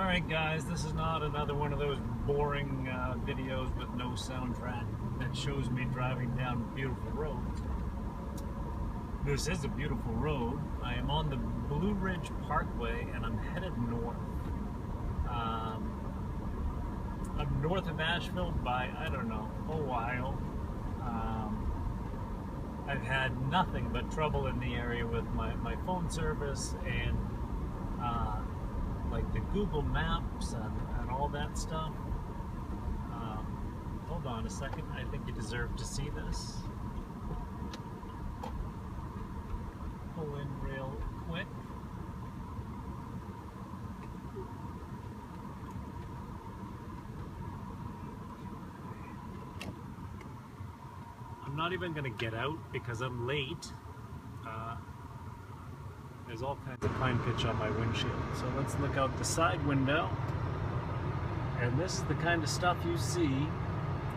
Alright guys, this is not another one of those boring videos with no soundtrack that shows me driving down beautiful roads. This is a beautiful road. I am on the Blue Ridge Parkway and I'm headed north. I'm north of Asheville by, I don't know, a while. I've had nothing but trouble in the area with my phone service and like the Google Maps and all that stuff. Hold on a second, I think you deserve to see this. Pull in real quick. I'm not even going to get out because I'm late. There's all kinds of pine pitch on my windshield. So let's look out the side window. And this is the kind of stuff you see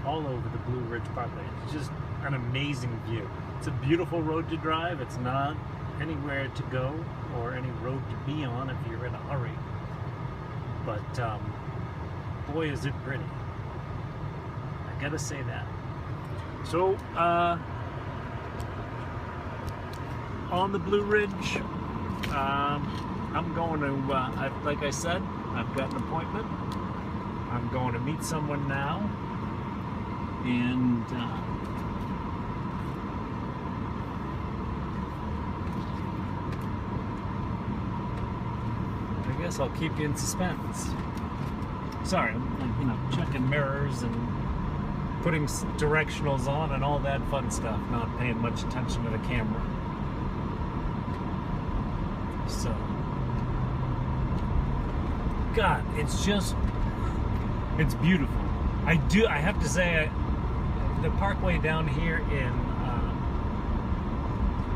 all over the Blue Ridge Parkway. It's just an amazing view. It's a beautiful road to drive. It's not anywhere to go or any road to be on if you're in a hurry. But boy, is it pretty. I gotta say that. So, on the Blue Ridge, I'm going to, like I said, I've got an appointment. I'm going to meet someone now, and I guess I'll keep you in suspense. Sorry, I'm checking mirrors and putting directionals on and all that fun stuff, not paying much attention to the camera. So, God, it's beautiful. I have to say, the parkway down here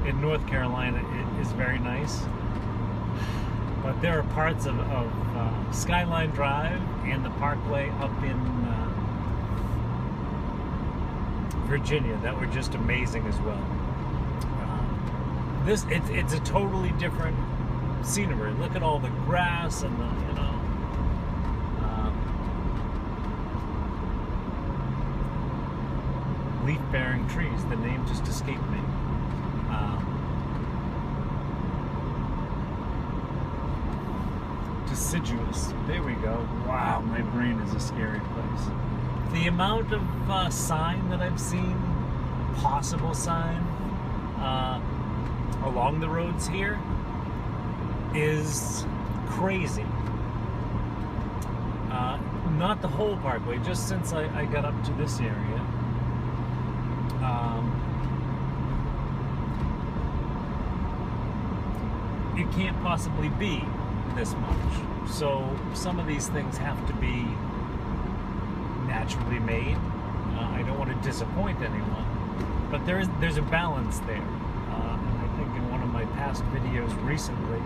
in North Carolina is very nice. But there are parts of Skyline Drive and the parkway up in Virginia that were just amazing as well. It's a totally different scenery. Look at all the grass and the, leaf-bearing trees. The name just escaped me. Deciduous. There we go. Wow, my brain is a scary place. The amount of sign that I've seen, possible sign, along the roads here is crazy. Not the whole parkway, just since I got up to this area. It can't possibly be this much. So some of these things have to be naturally made. I don't want to disappoint anyone, but there's a balance there. And I think in one of my past videos recently,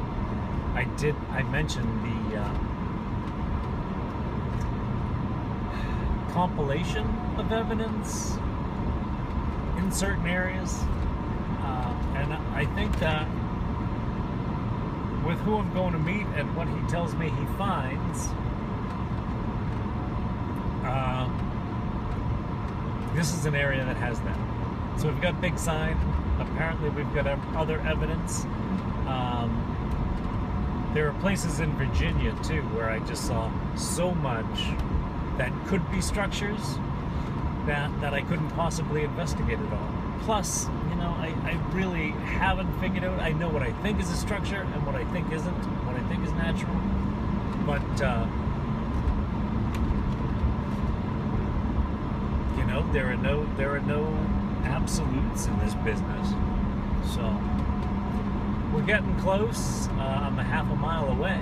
I mentioned the compilation of evidence in certain areas, and I think that with who I'm going to meet and what he tells me he finds, this is an area that has that. So we've got big sign. Apparently we've got other evidence. There are places in Virginia too where I just saw so much that could be structures that I couldn't possibly investigate at all. Plus, I really haven't figured out. I know what I think is a structure and what I think isn't, what I think is natural. But there are no absolutes in this business. So we're getting close. I'm a half a mile away.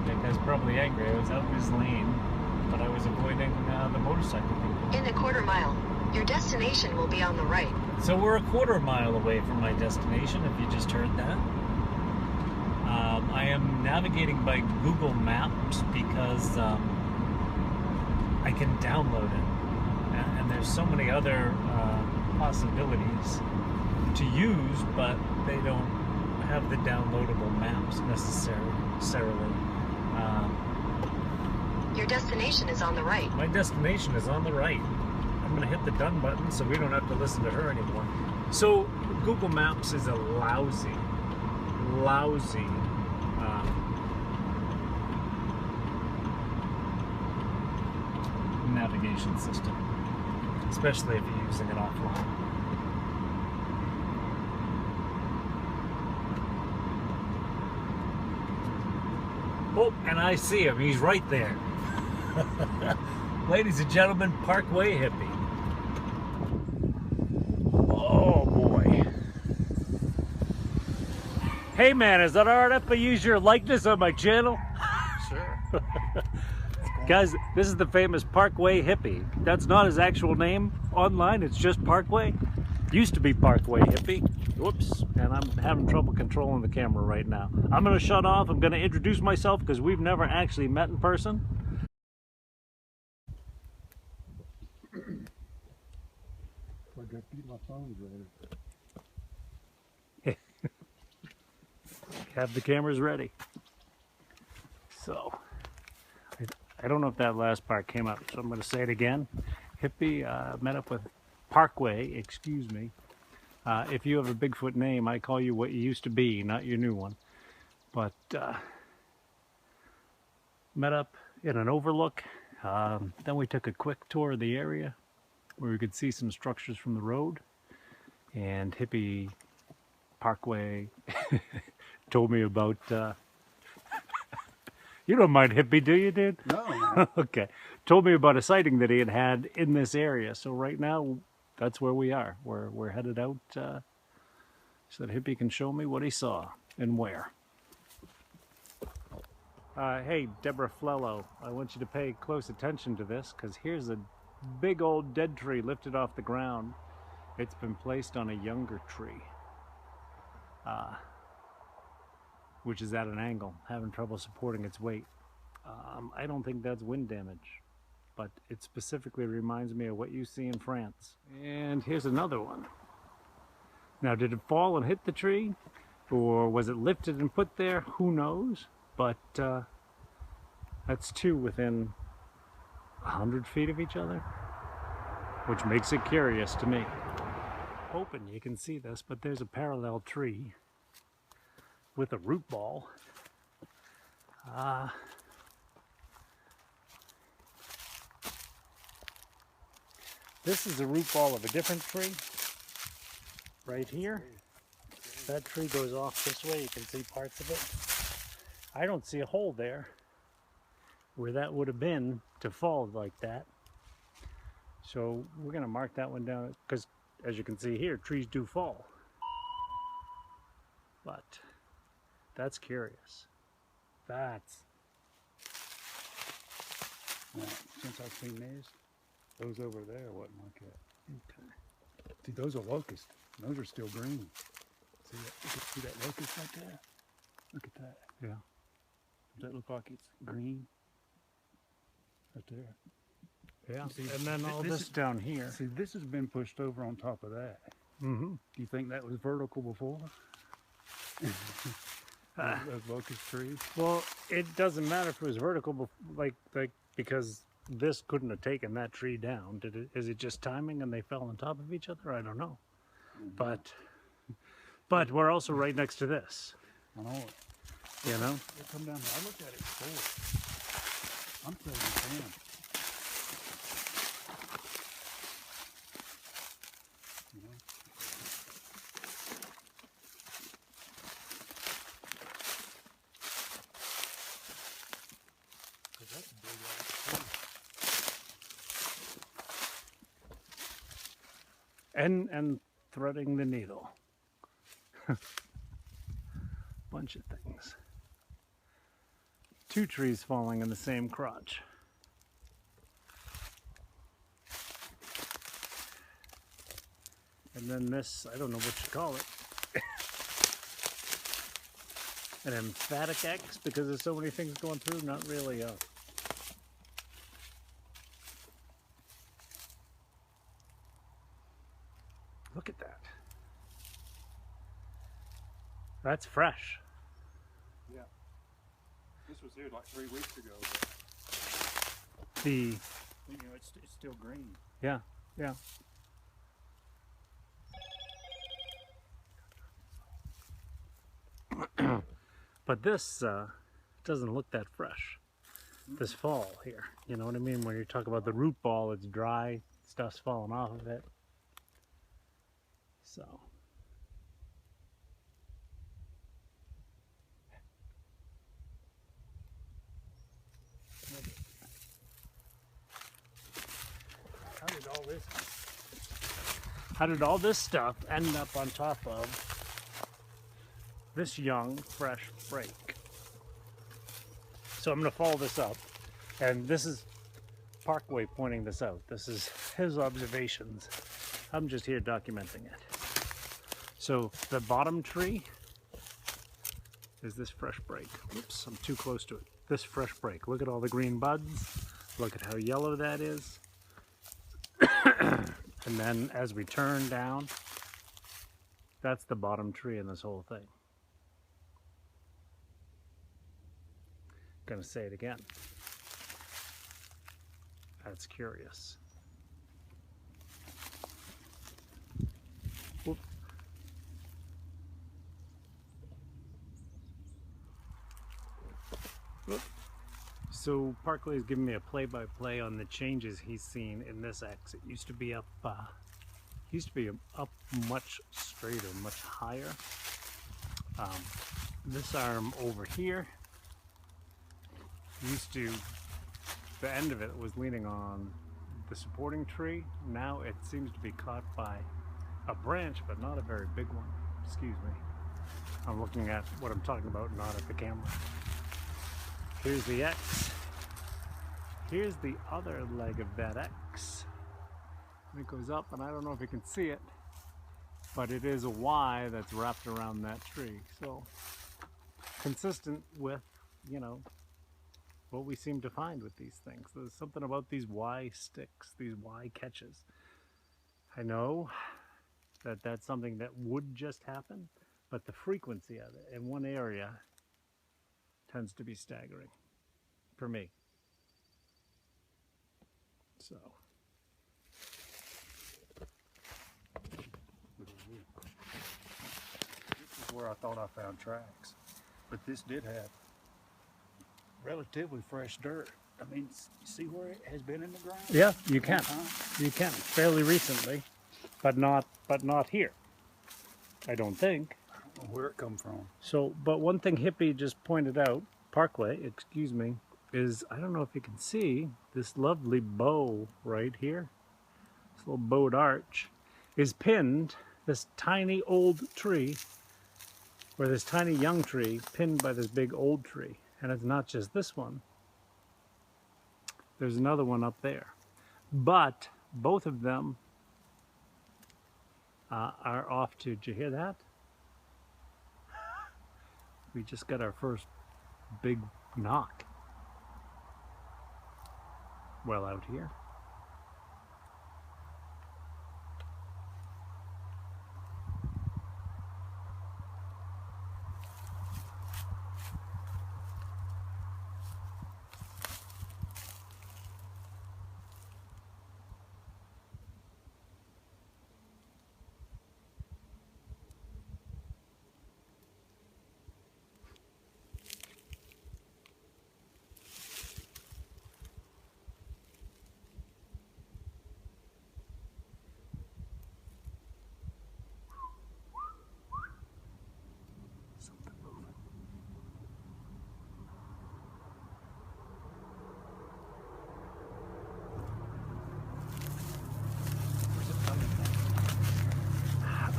That guy's probably angry. I was out in his lane, but I was avoiding the motorcycle people. In a quarter mile, your destination will be on the right. So we're a quarter mile away from my destination, if you just heard that. I am navigating by Google Maps because I can download it. And there's so many other possibilities to use, but they don't have the downloadable maps necessarily. Your destination is on the right. My destination is on the right. I'm going to hit the done button so we don't have to listen to her anymore. So Google Maps is a lousy navigation system, especially if you're using it offline. Oh, and I see him. He's right there. Ladies and gentlemen, Parkway Hippy. Oh boy. Hey man, is that alright if I use your likeness on my channel? Sure. Guys, this is the famous Parkway Hippy. That's not his actual name online, it's just Parkway. Used to be Parkway Hippy. Whoops, and I'm having trouble controlling the camera right now. I'm going to shut off. I'm going to introduce myself because we've never actually met in person. I got to keep my phones ready. Have the cameras ready. So, I don't know if that last part came up, so I'm going to say it again. Hippy met up with Parkway, excuse me. If you have a Bigfoot name, I call you what you used to be, not your new one. But met up in an overlook. Then we took a quick tour of the area where we could see some structures from the road. And Hippy Parkway told me about... You don't mind Hippy, do you, dude? No. Okay. Told me about a sighting that he had in this area. So right now, that's where we are. We're headed out so that Hippy can show me what he saw and where. Hey, Deborah Flello, I want you to pay close attention to this because here's a big old dead tree lifted off the ground. It's been placed on a younger tree, which is at an angle, having trouble supporting its weight. I don't think that's wind damage, but it specifically reminds me of what you see in France. And here's another one. Now, did it fall and hit the tree? Or was it lifted and put there? Who knows? But that's two within 100 feet of each other, which makes it curious to me. Hoping you can see this, but there's a parallel tree with a root ball. This is a root ball of a different tree right here. That tree goes off this way. You can see parts of it. I don't see a hole there where that would have been to fall like that. So we're going to mark that one down because, as you can see here, trees do fall. But that's curious. That's... Now, since I've seen these, those over there wasn't like that. Okay. See, those are locusts. Those are still green. See that? You can see that locust right there? Look at that. Yeah. Does that look like it's green? Right there. Yeah. See, And then all this is down here. See, this has been pushed over on top of that. Mm-hmm. Do you think that was vertical before? Those locust trees? Well, it doesn't matter if it was vertical, because this couldn't have taken that tree down. Did it? Is it just timing and they fell on top of each other? I don't know. Mm-hmm. But we're also right next to this. I know it. You know? They come down here. I looked at it before. I'm telling you, damn. You know? That's a big ass tree. And threading the needle. Bunch of things. Two trees falling in the same crotch. And then this, I don't know what you call it. An emphatic X because there's so many things going through, not really a... Look at that. That's fresh. Yeah. This was here like 3 weeks ago. But, The you know, it's still green. yeah, yeah. But this doesn't look that fresh. This fall here, you know what I mean? When you talk about the root ball, it's dry, stuff's falling off of it. So. How did all this stuff end up on top of this young, fresh break? So I'm going to follow this up, and this is Parkway pointing this out. This is his observations. I'm just here documenting it. So the bottom tree is this fresh break. Oops, I'm too close to it. This fresh break. Look at all the green buds. Look at how yellow that is. And then as we turn down, that's the bottom tree in this whole thing. Gonna say it again. That's curious. Whoop. Whoop. So Parkway is giving me a play-by-play on the changes he's seen in this X. It used to be up much straighter, much higher. This arm over here the end of it was leaning on the supporting tree. Now it seems to be caught by a branch, but not a very big one. Excuse me. I'm looking at what I'm talking about, not at the camera. Here's the X. Here's the other leg of that X. It goes up, and I don't know if you can see it, but it is a Y that's wrapped around that tree. So consistent with, you know, what we seem to find with these things. There's something about these Y sticks, these Y catches. I know that that's something that would just happen, but the frequency of it in one area tends to be staggering for me. So. This is where I thought I found tracks. But this did have relatively fresh dirt. I mean, you see where it has been in the ground? Yeah, you can. You can. Fairly recently, but not here. I don't think. I don't know where it come from. So, but one thing Hippie just pointed out, Parkway, excuse me, is I don't know if you can see this lovely bow right here. This little bowed arch is pinned, this tiny old tree, or this tiny young tree pinned by this big old tree. And it's not just this one. There's another one up there. But both of them are off to, did you hear that? We just got our first big knock. Well out here.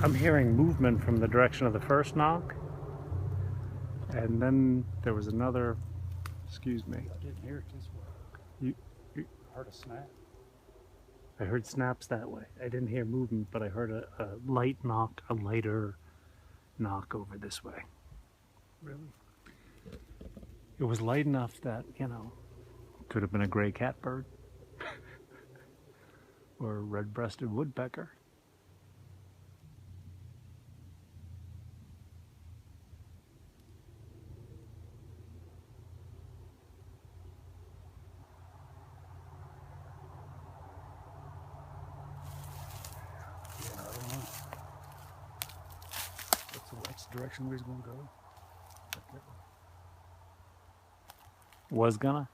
I'm hearing movement from the direction of the first knock, and then there was another, excuse me. I didn't hear it this way. You I heard a snap. I heard snaps that way. I didn't hear movement, but I heard a light knock, a lighter knock over this way. Really? It was light enough that, you know, could have been a gray catbird or a red-breasted woodpecker. So that's the direction we was gonna go. Right there. Was gonna?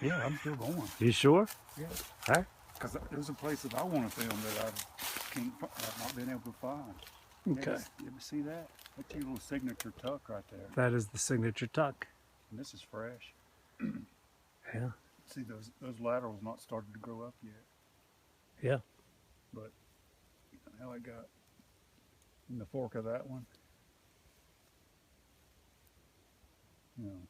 Yeah, I'm still going. You sure? Yeah, Huh? because there's a place that I want to film that I've not been able to find. Okay. You ever see that? That's your little signature tuck right there. That is the signature tuck. And this is fresh. Yeah. See, those laterals not started to grow up yet. Yeah. But how I got in the fork of that one. You know,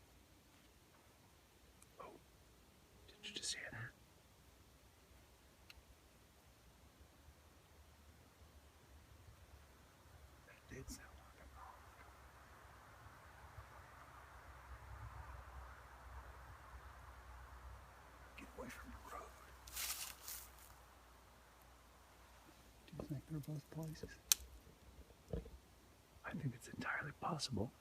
Did you just hear that? that did sound like a knock. Get away from the road. Do you think they're both places? I think it's entirely possible.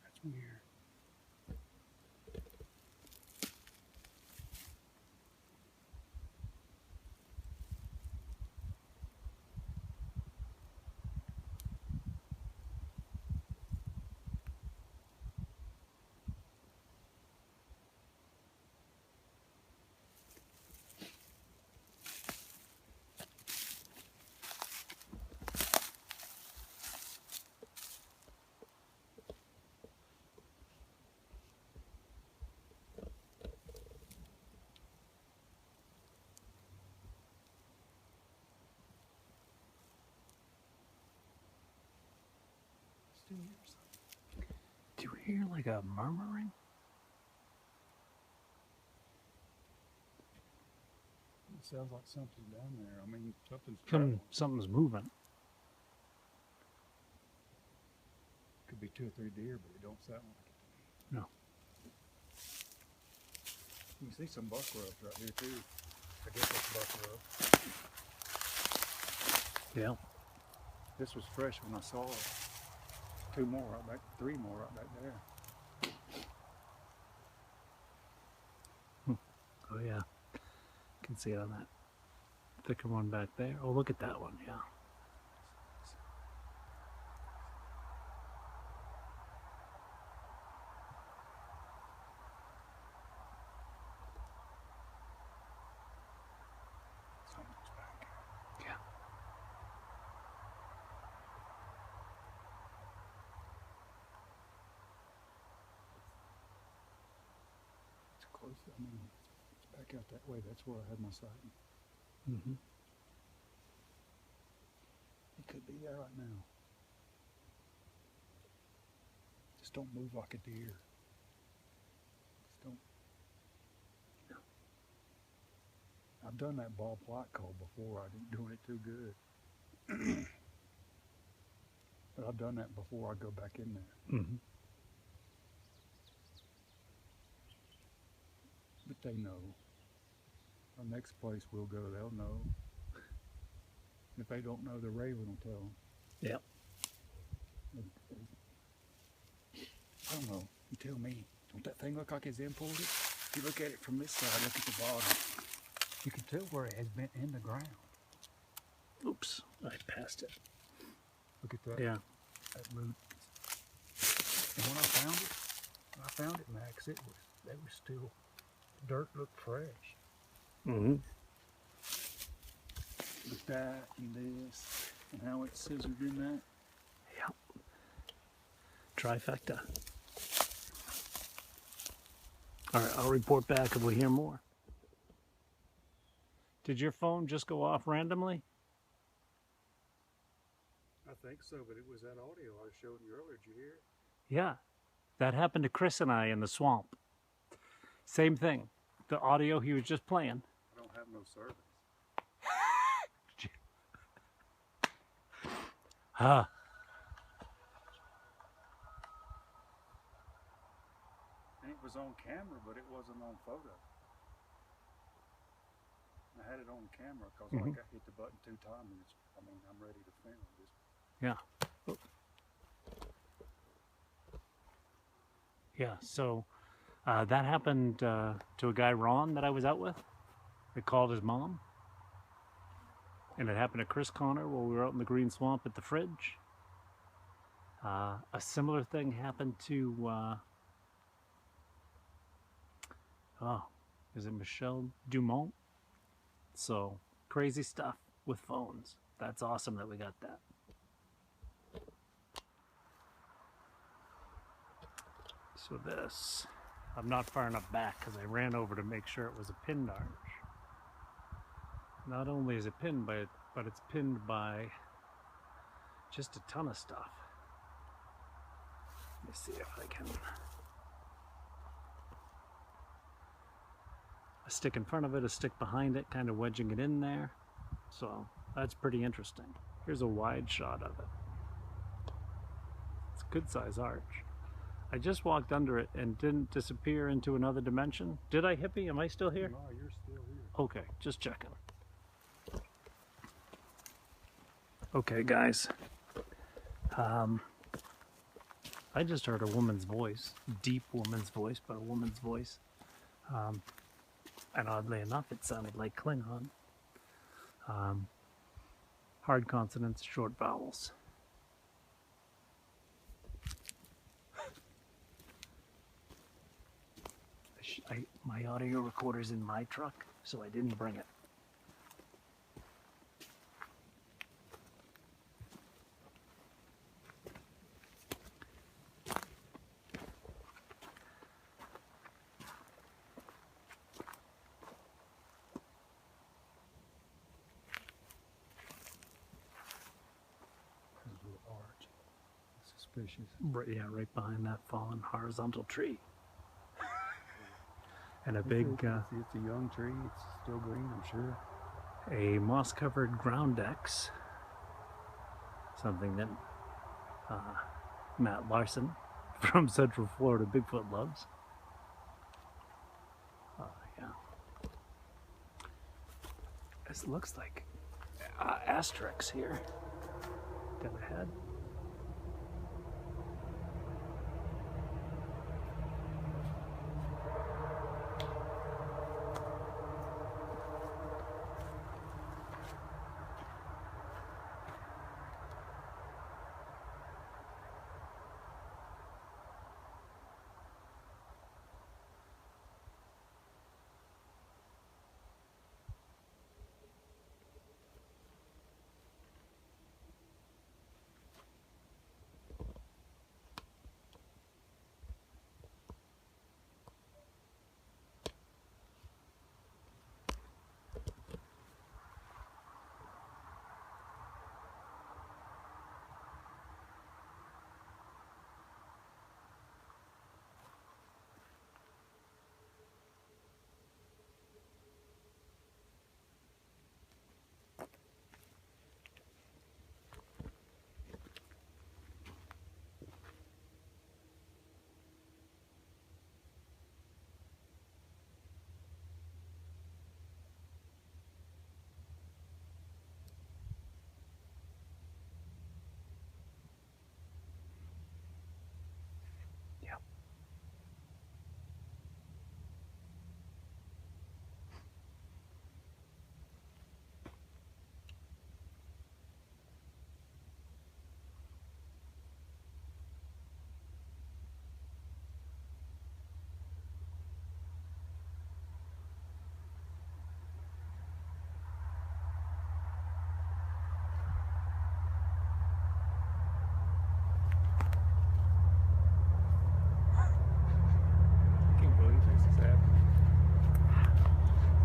That's weird. Still hear something. Do you hear like a murmuring? It sounds like something's down there. I mean, something's traveling. Something's moving. Could be 2 or 3 deer, but it don't sound like it. No. You can see some buckrubs right here too. I guess that's buckrub. Yeah. This was fresh when I saw it. 2 more right back, 3 more right back there. Oh yeah. Can see it on that thicker one back there. Oh, look at that one. Yeah. Something's back here. Yeah. It's close. I mean, it's back out that way. That's where I had my sighting. Mm-hmm. It could be there right now. Just don't move like a deer. Just don't. No. I've done that ball white call before. I didn't do it too good. But I've done that before I go back in there. Mm-hmm. But they know. Our next place we'll go, they'll know. If they don't know, the raven will tell them. Yep. I don't know. You tell me. Don't that thing look like it's imported? If you look at it from this side, look at the bottom. You can tell where it has been in the ground. Oops. I passed it. Look at that. Yeah. That root. And when I found it, Max, they was still, dirt looked fresh. Mm-hmm. But that and this, and how it's scissored in that. Yep. Trifecta. All right, I'll report back if we hear more. Did your phone just go off randomly? I think so, but it was that audio I showed you earlier. Did you hear it? Yeah. That happened to Chris and I in the swamp. Same thing. the audio he was just playing. I don't have no service. Huh. And it was on camera, but it wasn't on photo. I had it on camera because like I hit the button 2 times and I'm ready to film. Yeah. Yeah, so that happened to a guy, Ron, that I was out with. They called his mom. And it happened to Chris Connor while we were out in the green swamp at the fridge. A similar thing happened to, is it Michelle Dumont? So, crazy stuff with phones. That's awesome that we got that. So this, I'm not far enough back because I ran over to make sure it was a pinned arch. Not only is it pinned by it, but it's pinned by just a ton of stuff. Let me see if I can. A stick in front of it, a stick behind it, kind of wedging it in there. So that's pretty interesting. Here's a wide shot of it. It's a good size arch. I just walked under it and didn't disappear into another dimension. Did I, Hippie? Am I still here? No, you're still here. Okay, just checking. Okay, guys. I just heard a woman's voice, deep woman's voice, but a woman's voice. And oddly enough, it sounded like Klingon. Hard consonants, short vowels. My audio recorder's in my truck, so I didn't bring it. Suspicious. Right, yeah, right behind that fallen horizontal tree. And a big, it's a young tree. It's still green, I'm sure. a moss-covered ground X. Something that Matt Larson from Central Florida Bigfoot loves. Yeah. This looks like asterisks here. Got a head.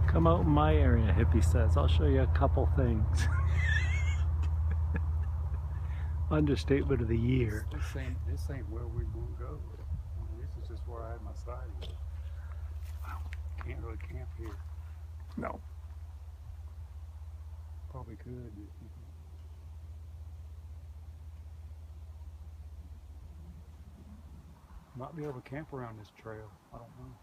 Come out in my area, Hippie says. I'll show you a couple things. Understatement of the year. This ain't where we're going to go. This is just where I had my sighting. can't really camp here. No. Probably could. Might be able to camp around this trail. I don't know.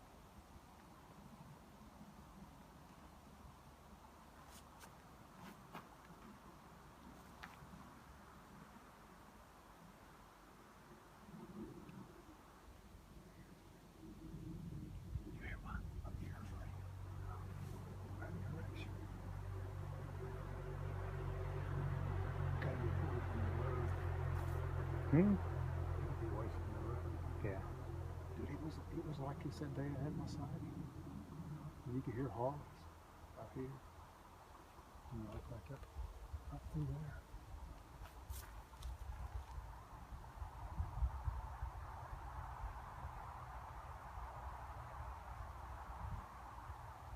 You hear what? I'm here for you. Right direction. Gotta be away from the road. Gotta be away from the road. Yeah. Dude, it was like he said they had my sighting. And you could hear hogs out here. And right back up through there.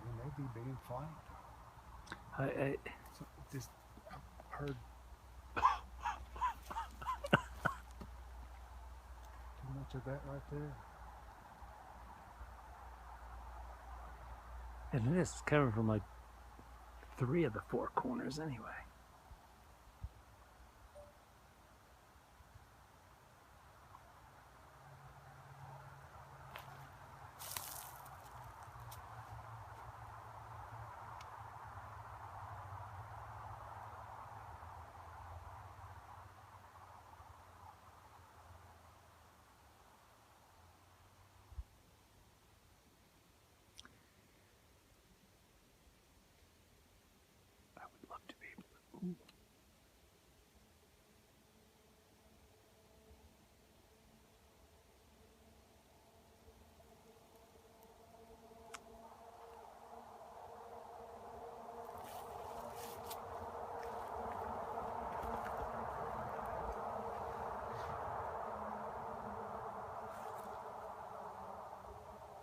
And they be being flanked. So just I've heard too much of that right there. And this is coming from like 3 of the 4 corners anyway. I would love to be able to. Ooh.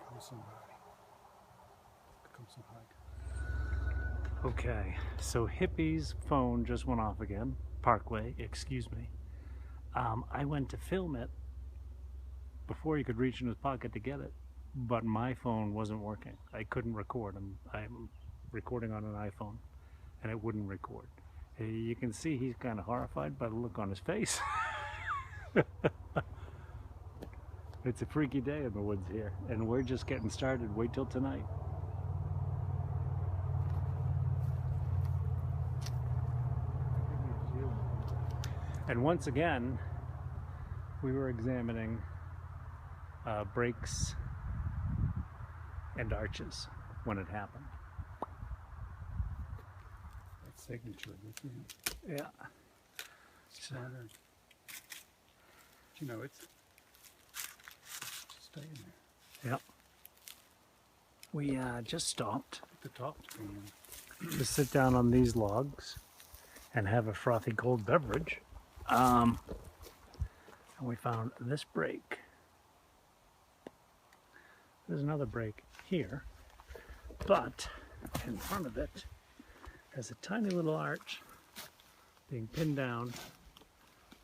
Come somebody. Come some hiker. Okay, so Hippie's phone just went off again. Parkway, excuse me. I went to film it before he could reach in his pocket to get it, but my phone wasn't working. I couldn't record. I'm recording on an iPhone, and it wouldn't record. You can see he's kind of horrified by the look on his face. It's a freaky day in the woods here, and we're just getting started. Wait till tonight. And once again, we were examining breaks and arches when it happened. That signature, isn't it? Yeah. Splinter. You know, it's staying there. Yep. We just stopped The top's being. to sit down on these logs and have a frothy cold beverage. And we found this break. There's another break here, but in front of it there's a tiny little arch being pinned down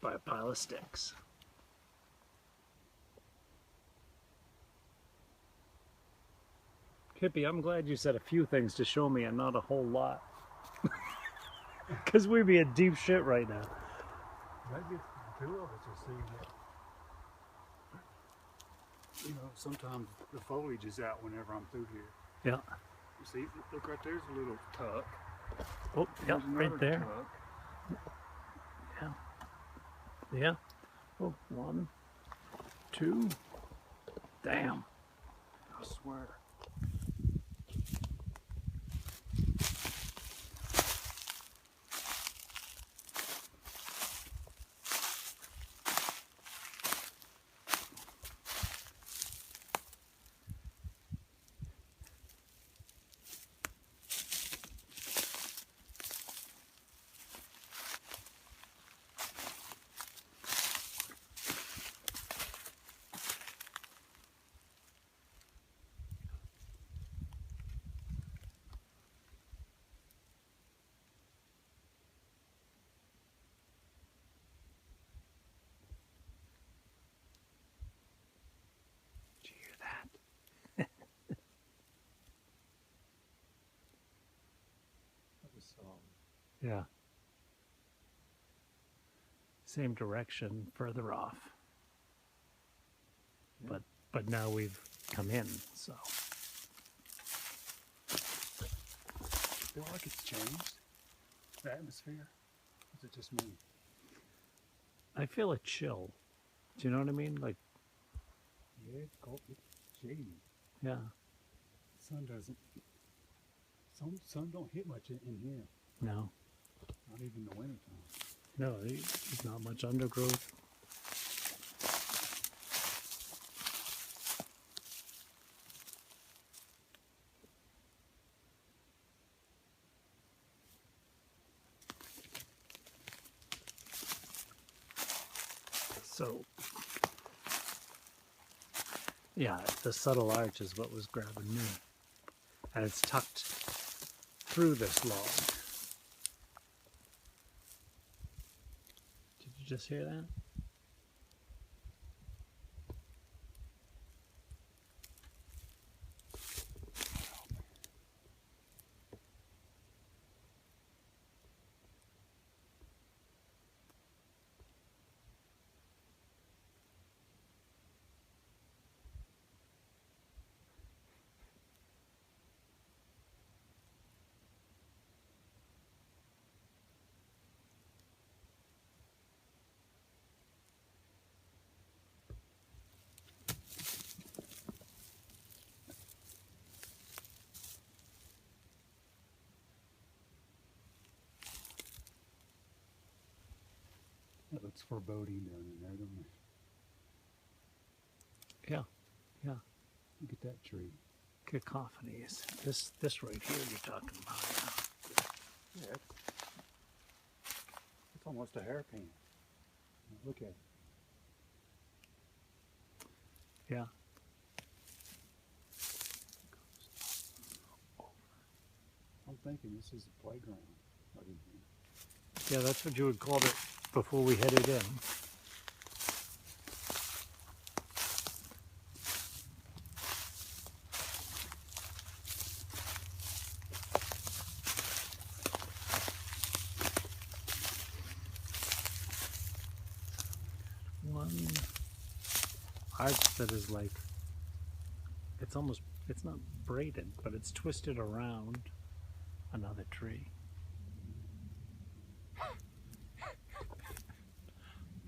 by a pile of sticks. Hippie, I'm glad you said a few things to show me and not a whole lot. Because we'd be in deep shit right now. Maybe the 2 of us will see that. You know, sometimes the foliage is out whenever I'm through here. Yeah. You see, look right there's a little tuck. Oh, yeah, There's right another there. tuck. Yeah. Yeah. Oh, 1, 2. Damn. I swear. Yeah. Same direction, further off. Yeah. But now we've come in, so. Feel like it's changed, the atmosphere? Is it just me? I feel a chill. Do you know what I mean? Like, Yeah, it's cold. It's shady. yeah. Sun doesn't. Sun don't hit much in here. No. Not even the winter time. No, there's not much undergrowth. So, yeah, the subtle arch is what was grabbing me. And it's tucked through this log. Did you just hear that? It looks foreboding down in there, don't it? Yeah, yeah. Look at that tree. Cacophonies. This right here you're talking about. Yeah. It's almost a hairpin. Look at it. Yeah. I'm thinking this is a playground right in here. Yeah, that's what you would call it before we headed in. One arch that is like, it's not braided, but it's twisted around another tree.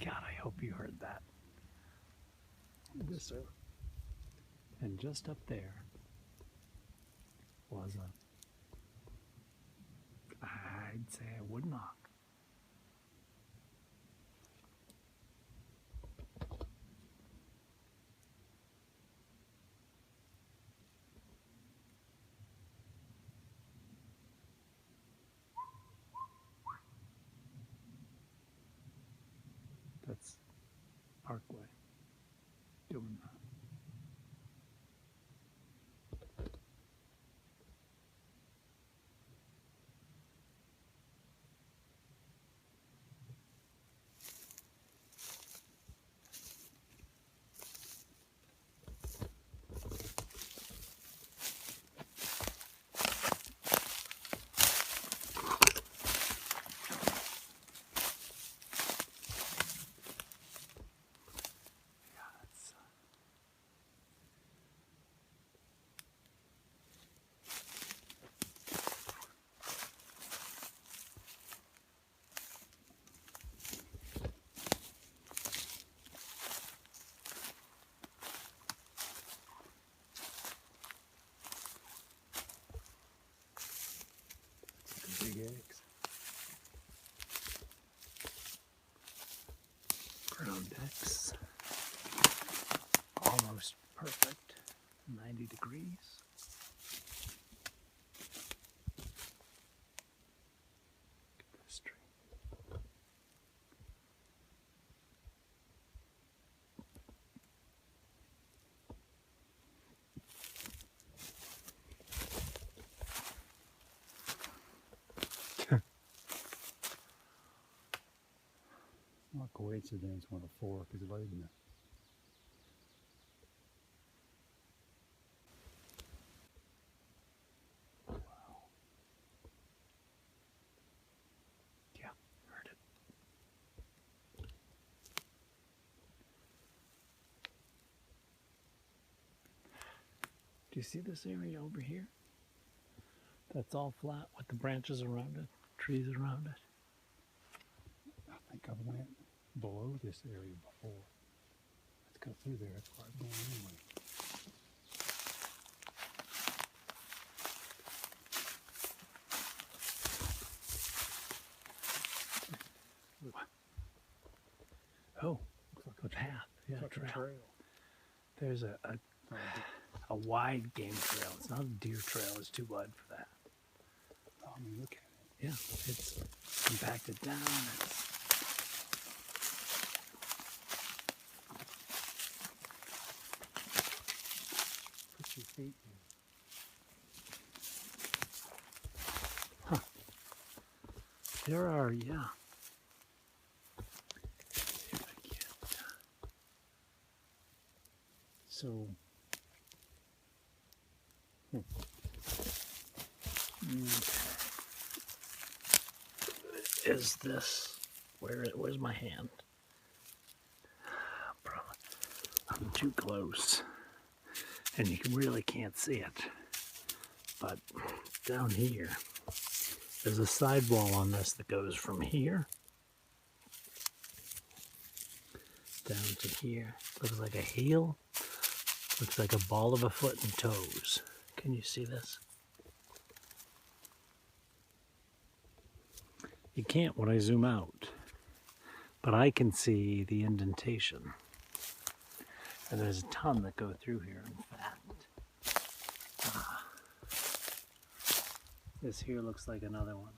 God, I hope you heard that. This, and just up there was I'd say a wood knock. That's Parkway doing that. Big eggs. Ground X. Almost perfect. 90 degrees. Look at this tree. Not coincidence when a fork is laid in it. Do you see this area over here? That's all flat with the branches around it, trees around it. I think I went below this area before. Let's go through there. That's where I'm going anyway. Oh, Looks a like path. Yeah, It's like a trail. There's a wide game trail. It's not a deer trail. It's too wide for that. Oh, I mean, look at it. Yeah, it's compacted down. Put your feet in. There are, yeah. See if I can. So, is this, where's my hand? I'm too close, and you really can't see it. But down here, there's a sidewall on this that goes from here down to here. Looks like a heel. Looks like a ball of a foot and toes. Can you see this? You can't when I zoom out, but I can see the indentation. And there's a ton that go through here, in fact. This here looks like another one.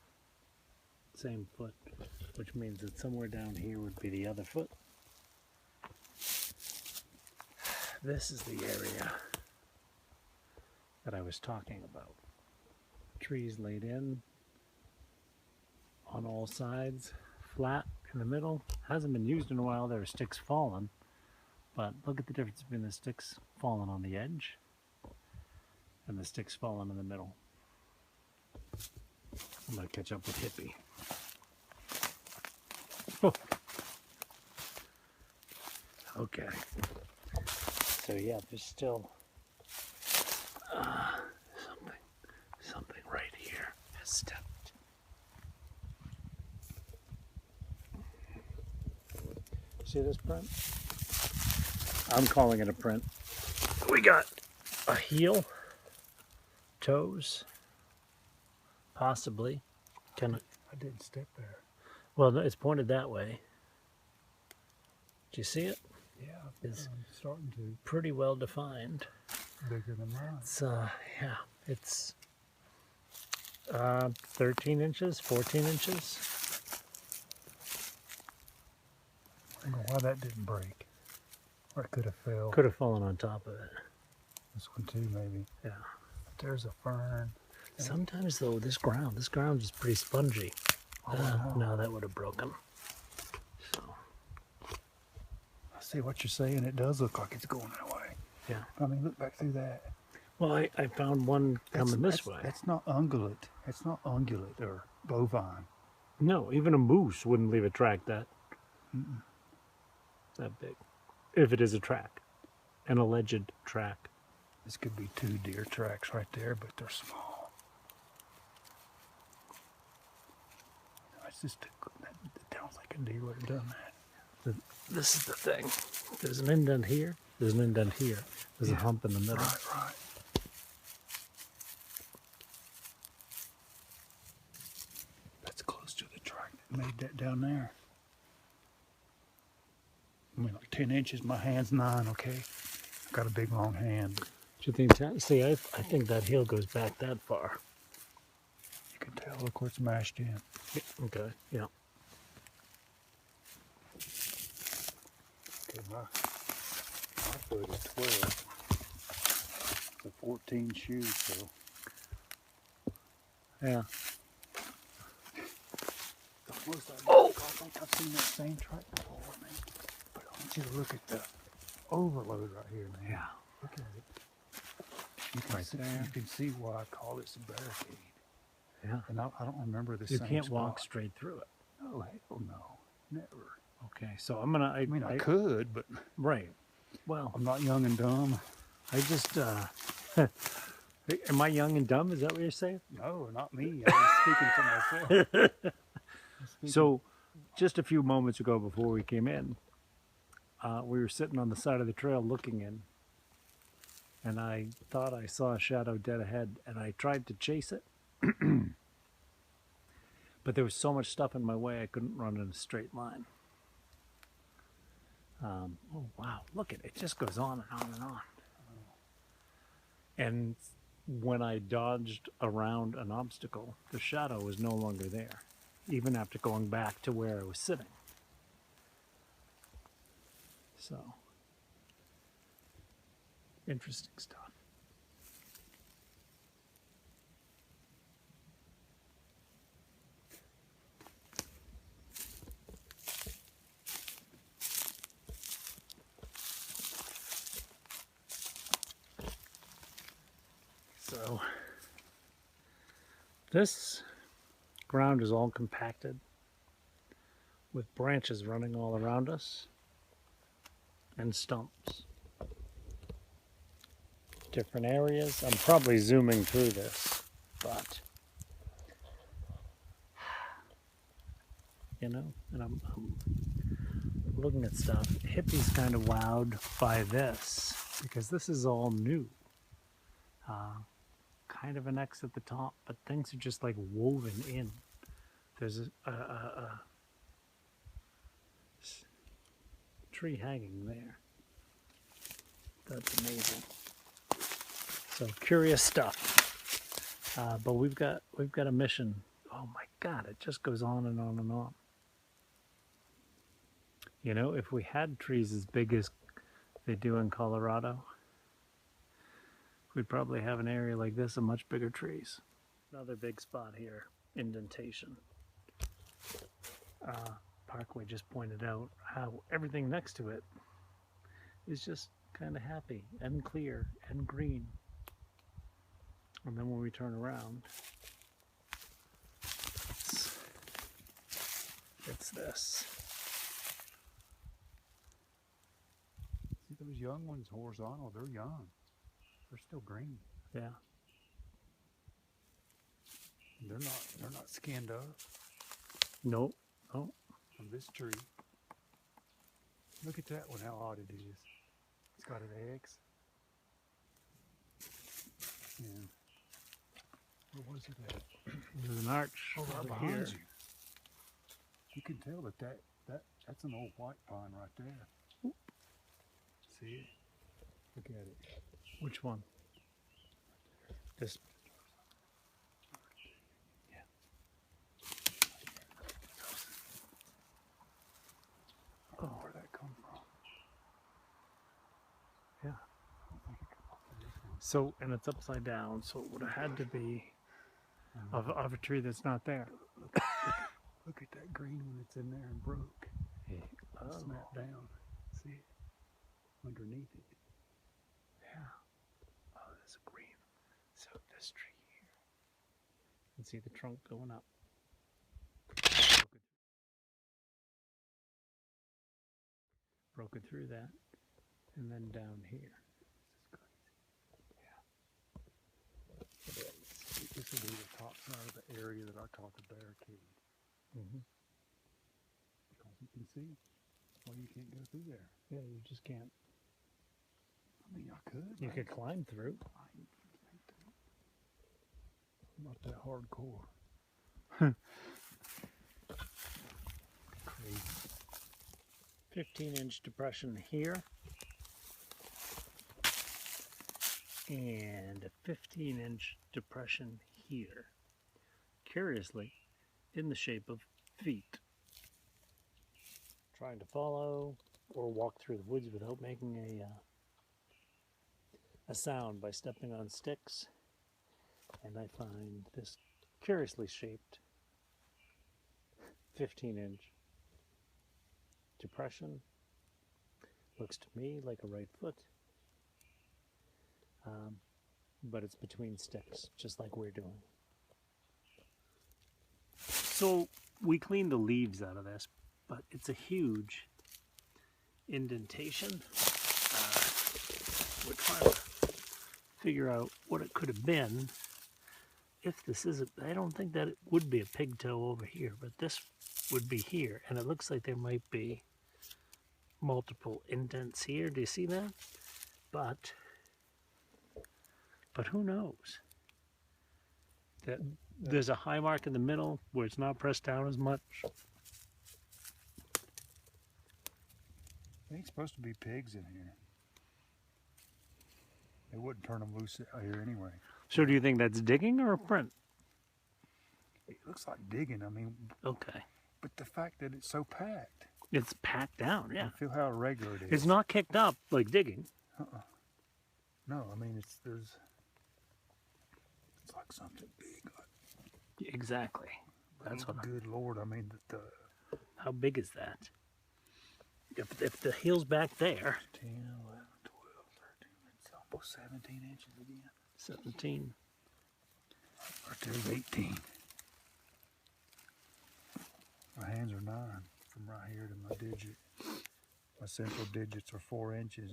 Same foot, which means that somewhere down here would be the other foot. This is the area that I was talking about. Trees laid in on all sides, flat in the middle. Hasn't been used in a while. There are sticks fallen, but look at the difference between the sticks fallen on the edge and the sticks fallen in the middle. I'm gonna catch up with Hippy. Oh. Okay. So yeah, there's still something right here has stepped. See this print? I'm calling it a print. We got a heel, toes, possibly. I didn't step there. Well, it's pointed that way. Do you see it? Yeah, It's I'm starting to. pretty well defined. Bigger than mine. It's yeah, it's 13 inches, 14 inches. I don't know why that didn't break. Or it could have fell. Could have fallen on top of it. This one too, maybe. Yeah. But there's a fern. Sometimes though, this ground is pretty spongy. Oh, wow. No, that would have broken. So I see what you're saying. It does look like it's going that way. yeah. I mean, look back through that. Well, I found one coming this way. That's not ungulate. It's not ungulate or bovine. No, even a moose wouldn't leave a track that big, if it is a track, an alleged track. This could be 2 deer tracks right there, but they're small. It's just it sounds like a deer would have done that. This is the thing. There's an indent here. There's an indent here. There's a hump in the middle. Right. That's close to the track that made that down there. I mean, like 10 inches. My hand's 9, okay? I've got a big, long hand. Do you think that? See, I think that heel goes back that far. You can tell, look where it's mashed in. Okay, yeah. Okay, my foot is 12. It's a 14 shoe, so. Yeah. Almost like, Oh! I think I've seen that same track before, man. But I want you to look at the overload right here, man. Yeah. Look at it. You can, Right see, there. you can see why I call this a barricade. Yeah. And I don't remember the You same can't spot. walk straight through it. Oh, hell no. Never. Okay, so I'm gonna. I could, but Right. Well, I'm not young and dumb. I just Am I young and dumb? Is that what you're saying? No, not me. I was speaking for myself. So, just a few moments ago before we came in, we were sitting on the side of the trail looking in, and I thought I saw a shadow dead ahead, and I tried to chase it, but there was so much stuff in my way I couldn't run in a straight line. Oh wow, look at it, it just goes on and on and on. And when I dodged around an obstacle, the shadow was no longer there, even after going back to where I was sitting. So, interesting stuff. So, this ground is all compacted with branches running all around us and stumps. Different areas. I'm probably zooming through this, but you know, and I'm looking at stuff. Hippie's kind of wowed by this because this is all new. Kind of an X at the top, but things are just like woven in. There's a tree hanging there. That's amazing. So curious stuff. But we've got a mission. Oh my God! It just goes on and on and on. You know, if we had trees as big as they do in Colorado, we'd probably have an area like this of much bigger trees. Another big spot here, indentation. Parkway just pointed out how everything next to it is just kind of happy and clear and green. And then when we turn around, it's this. See those young ones horizontal, they're young. They're still green. Yeah. They're not skinned up. Nope. Oh. From this tree. Look at that one, how odd it is. It's got an X. And where was it at? There's an arch Oh, right over behind here. you. You can tell that's an old white pine right there. Oop. See it? Look at it. Which one? This. Yeah. Oh, where'd that come from? Yeah. I don't think it come off of this one. So, and it's upside down, so it would have had to be of a tree that's not there. Look at that green one that's in there and broke. Yeah. It snapped down. See it? Underneath it. Yeah. Oh, there's a green. So this tree here. You can see the trunk going up. Broke it through that. And then down here. This is crazy. Yeah. This will be the top side of the area that I call the barricade. Mm-hmm. Because you can see, well, you can't go through there. Yeah, you just can't. I mean, I could. You could climb through. I'm not that hardcore. Crazy. 15-inch depression here. And a 15-inch depression here. Curiously, in the shape of feet. Trying to follow or walk through the woods without making a sound by stepping on sticks. And I find this curiously shaped 15-inch depression. Looks to me like a right foot. But it's between sticks, just like we're doing. So we cleaned the leaves out of this, but it's a huge indentation. We're trying to figure out what it could have been. If this isn't, I don't think that it would be a pigtail over here, but this would be here, and it looks like there might be multiple indents here. Do you see that? But who knows? That there's a high mark in the middle where it's not pressed down as much. There ain't supposed to be pigs in here. They wouldn't turn them loose out here anyway. So do you think that's digging or a print? It looks like digging. I mean, Okay. but the fact that it's so packed. It's packed down, yeah. I feel how irregular it is. It's not kicked up like digging. No, I mean it's like something big. Exactly. That's what. Good Lord, I mean How big is that? If the heel's back there. 10, 11, 12, 13, it's almost 17 inches again. 17. Right there's 18. My hands are 9 from right here to my digit. My central digits are 4 inches.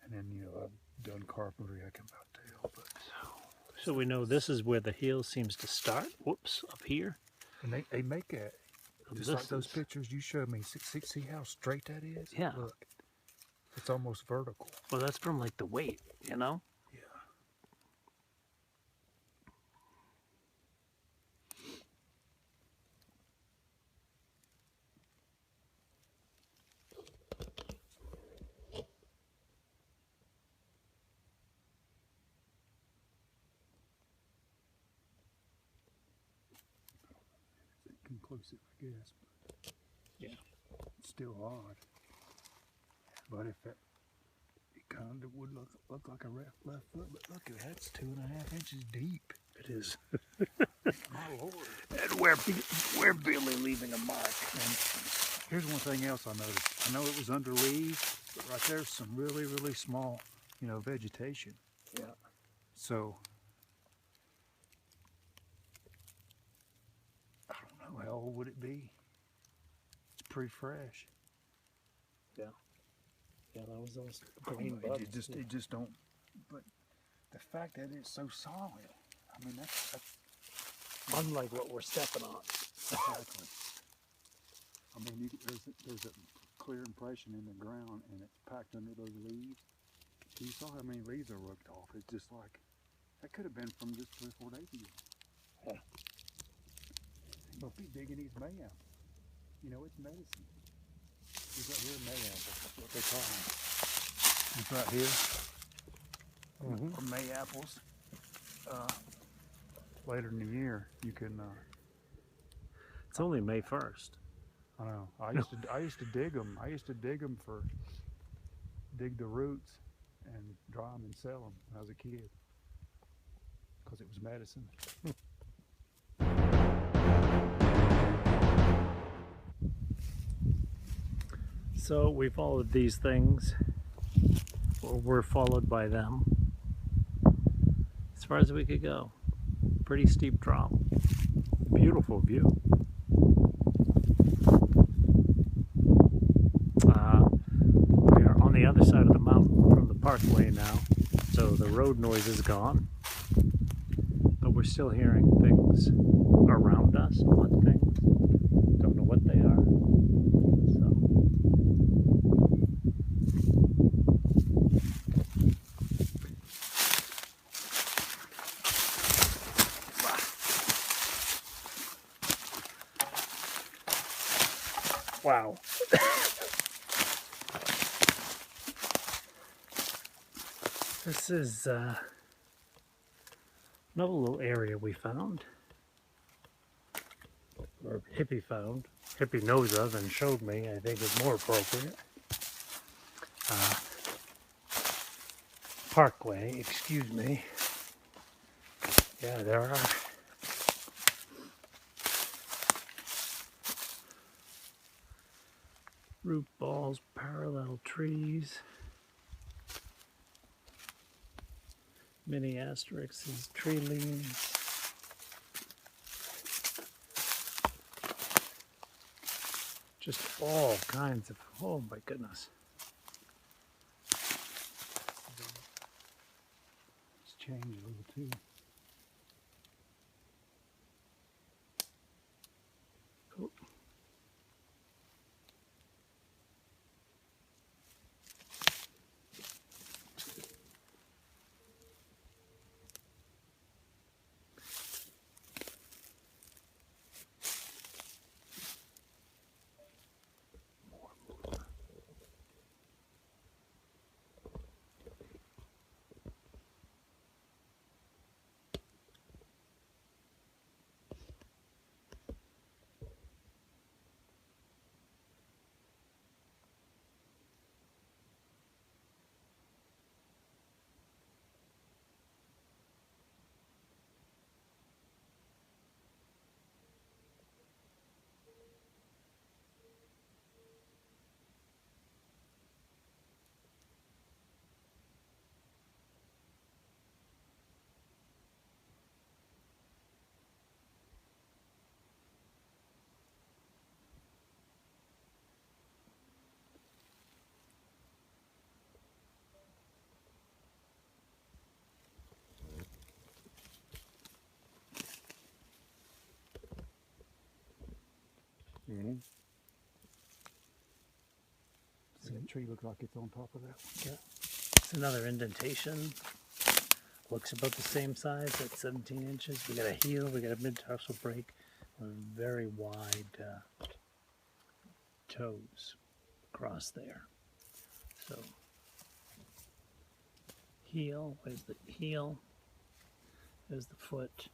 And then, you know, I've done carpentry, I can about tell. But So we know this is where the heel seems to start. Whoops, up here. and they make that. Just This like those is- pictures you showed me. See how straight that is? Yeah. Look, it's almost vertical. Well, that's from like the weight, you know? Yeah. It's conclusive, I guess. But Yeah. it's still odd. But if it kind of would look like a left foot, but look, that's 2.5 inches deep. It is. My Lord. And we're barely leaving a mark. And here's one thing else I noticed. I know it was under leaves, but right there's some really, really small, you know, vegetation. Yeah. So I don't know, how old would it be? It's pretty fresh. Yeah. Yeah, that was those I don't green know, buds. it just don't. But the fact that it's so solid, I mean, that's Unlike what we're stepping on. exactly. I mean, there's a clear impression in the ground, and it's packed under those leaves. You saw how many leaves are ripped off. It's just like that could have been from just 3 or 4 days ago. Yeah. He must be digging these mayapple. You know, it's medicine. These right here, mayapple. That's what they call them. These right here are mayapples. Later in the year, you can. It's only May 1st. I know. I used to dig them. I used to dig the roots and dry them and sell them when I was a kid because it was medicine. So we followed these things, or we're followed by them, as far as we could go. Pretty steep drop. Beautiful view. We are on the other side of the mountain from the Parkway now, so the road noise is gone. But we're still hearing things around us, odd things. Don't know what they are. Wow. This is another little area we found, or Hippy found. Hippy knows of and showed me, I think is more appropriate. Parkway, excuse me. Yeah, there are. Root balls, parallel trees. Mini asterisks is tree leaves. Just all kinds of, oh my goodness. change a little too. Cool. Mm-hmm. So that tree looks like it's on top of that one. Yeah. It's another indentation. Looks about the same size at 17 inches. We got a heel, we got a mid-tarsal break, very wide toes across there. So heel, where's the heel? There's the foot.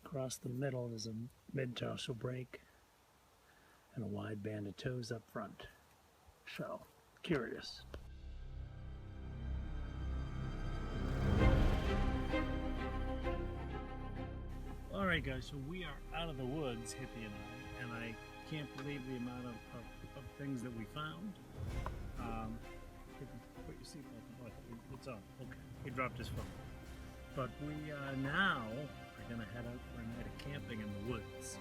Across the middle there's a mid-tarsal break and a wide band of toes up front. So, curious. Alright guys, so we are out of the woods, Hippie and I can't believe the amount of things that we found. Put your seatbelt on. Oh, it's on. Okay. He dropped his phone. But we now are going to head out for a night of camping in the woods.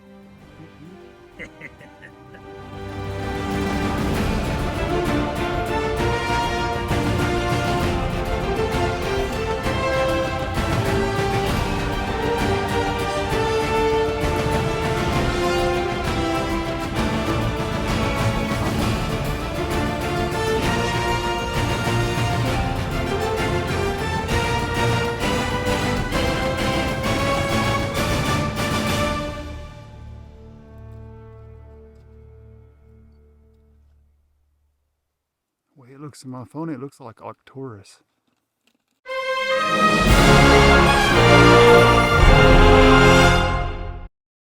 The way it looks on my phone, it looks like Arcturus.